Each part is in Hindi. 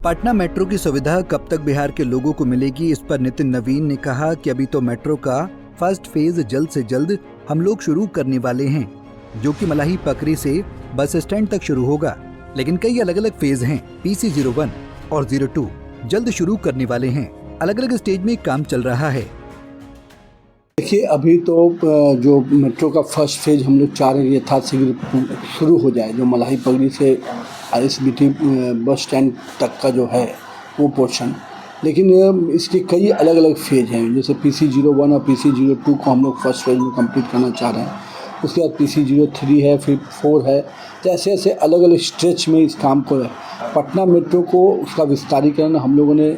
पटना मेट्रो की सुविधा कब तक बिहार के लोगों को मिलेगी, इस पर नितिन नवीन ने कहा कि अभी तो मेट्रो का फर्स्ट फेज जल्द से जल्द हम लोग शुरू करने वाले हैं, जो कि मलाही पकरी से बस स्टैंड तक शुरू होगा। लेकिन कई अलग अलग फेज हैं। PC01 और 02 जल्द शुरू करने वाले हैं। अलग अलग स्टेज में काम चल रहा है। देखिए, अभी तो जो मेट्रो का फर्स्ट फेज हम लोग चाह रहे हैं यथाशीघ्र शुरू हो जाए, जो मलाही पगड़ी से ISBT बस स्टैंड तक का जो है वो पोर्शन। लेकिन इसके कई अलग अलग फेज हैं, जैसे PC01 और PC02 को हम लोग फर्स्ट फेज में कंप्लीट करना चाह रहे हैं। उसके बाद PC03 है, फिर 4 है। तो ऐसे ऐसे अलग अलग स्ट्रेच में इस काम को है। पटना मेट्रो को उसका विस्तारीकरण हम लोगों ने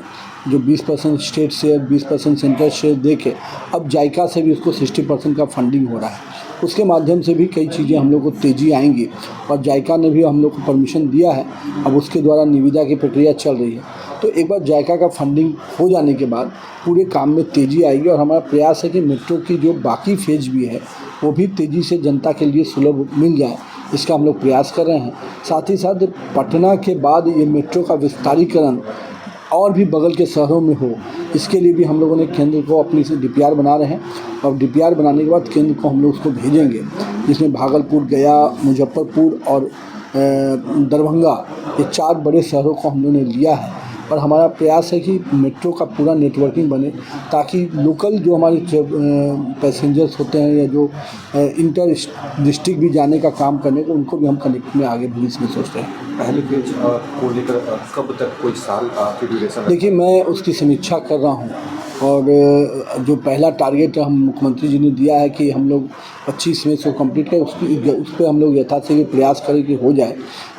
जो 20% स्टेट शेयर 20% सेंट्रल शेयर दे के अब जायका से भी उसको 60% का फंडिंग हो रहा है। उसके माध्यम से भी कई चीज़ें हम लोग को तेज़ी आएंगी और जायका ने भी हम लोग को परमिशन दिया है। अब उसके द्वारा निविदा की प्रक्रिया चल रही है। तो एक बार जायका का फंडिंग हो जाने के बाद पूरे काम में तेज़ी आएगी और हमारा प्रयास है कि मेट्रो की जो बाकी फेज भी है वो भी तेज़ी से जनता के लिए सुलभ मिल जाए, इसका हम लोग प्रयास कर रहे हैं। साथ ही साथ पटना के बाद ये मेट्रो का विस्तारीकरण और भी बगल के शहरों में हो, इसके लिए भी हम लोगों ने केंद्र को अपनी से DPR बना रहे हैं। और DPR बनाने के बाद केंद्र को हम लोग उसको भेजेंगे, जिसमें भागलपुर, गया, मुजफ्फरपुर और दरभंगा, ये 4 बड़े शहरों को हम लोगों ने लिया है। और हमारा प्रयास है कि मेट्रो का पूरा नेटवर्किंग बने, ताकि लोकल जो हमारे पैसेंजर्स होते हैं या जो इंटर डिस्ट्रिक्ट भी जाने का काम करने को, उनको भी हम कनेक्ट में आगे भविष्य में सोचते हैं। पहले फेज को लेकर कब तक, कोई साल की ड्यूरेशन? देखिए, मैं उसकी समीक्षा कर रहा हूँ और जो पहला टारगेट हम मुख्यमंत्री जी ने दिया है कि हम लोग 25 में इसको कंप्लीट करें, उस पर हम लोग यथाशीघ्र प्रयास करें कि हो जाए।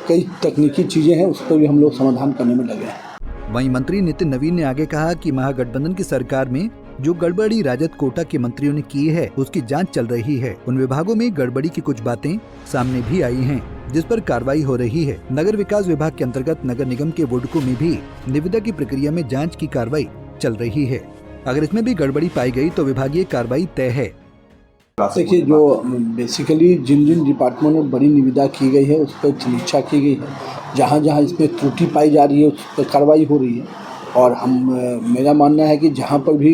कई तकनीकी चीज़ें हैं, उस पर भी हम लोग समाधान करने में लगे हैं। वहीं मंत्री नितिन नवीन ने आगे कहा कि महागठबंधन की सरकार में जो गड़बड़ी राजद कोटा के मंत्रियों ने की है, उसकी जांच चल रही है। उन विभागों में गड़बड़ी की कुछ बातें सामने भी आई हैं, जिस पर कार्रवाई हो रही है। नगर विकास विभाग के अंतर्गत नगर निगम के वुडको में भी निविदा की प्रक्रिया में जांच की कार्रवाई चल रही है। अगर इसमें भी गड़बड़ी पाई गई तो विभागीय कार्रवाई तय है। देखिए, जो बेसिकली जिन जिन डिपार्टमेंट में बड़ी निविदा की गई है उस पर समीक्षा की गई है। जहाँ जहाँ इसमें त्रुटि पाई जा रही है उस पर कार्रवाई हो रही है। और मेरा मानना है कि जहाँ पर भी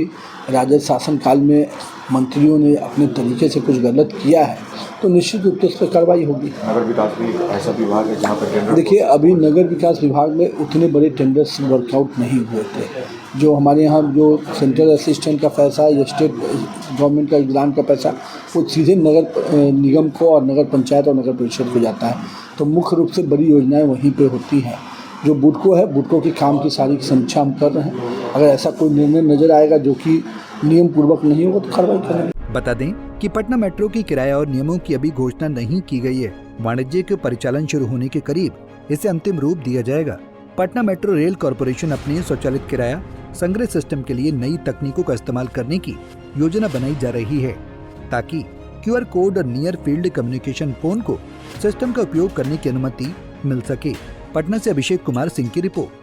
राजद शासनकाल में मंत्रियों ने अपने तरीके से कुछ गलत किया है तो निश्चित रूप से उस पर कार्रवाई होगी। नगर विकास भी ऐसा विभाग है जहाँ पर टेंडर, देखिए, अभी नगर विकास विभाग में उतने बड़े टेंडर्स वर्कआउट नहीं हुए थे। जो हमारे यहाँ जो सेंट्रल असिस्टेंट का पैसा या स्टेट गवर्नमेंट का ग्रांट का पैसा वो सीधे नगर निगम को और नगर पंचायत और नगर परिषद को जाता है। तो मुख्य रूप से बड़ी योजनाएं वहीं पे होती हैं। जो बुडको है, बुडको की काम की सारी समीक्षा हम कर रहे हैं। अगर ऐसा कोई निर्णय नजर आएगा जो कि नियम पूर्वक नहीं होगा तो कार्रवाई करेंगे। बता दें कि पटना मेट्रो की किराया और नियमों की अभी घोषणा नहीं की गई है। वाणिज्यिक परिचालन शुरू होने के करीब इसे अंतिम रूप दिया जाएगा। पटना मेट्रो रेल कॉरपोरेशन अपने स्वचालित किराया संग्रह सिस्टम के लिए नई तकनीकों का इस्तेमाल करने की योजना बनाई जा रही है, ताकि QR कोड और नियर फील्ड कम्युनिकेशन फोन को सिस्टम का उपयोग करने की अनुमति मिल सके। पटना से अभिषेक कुमार सिंह की रिपोर्ट।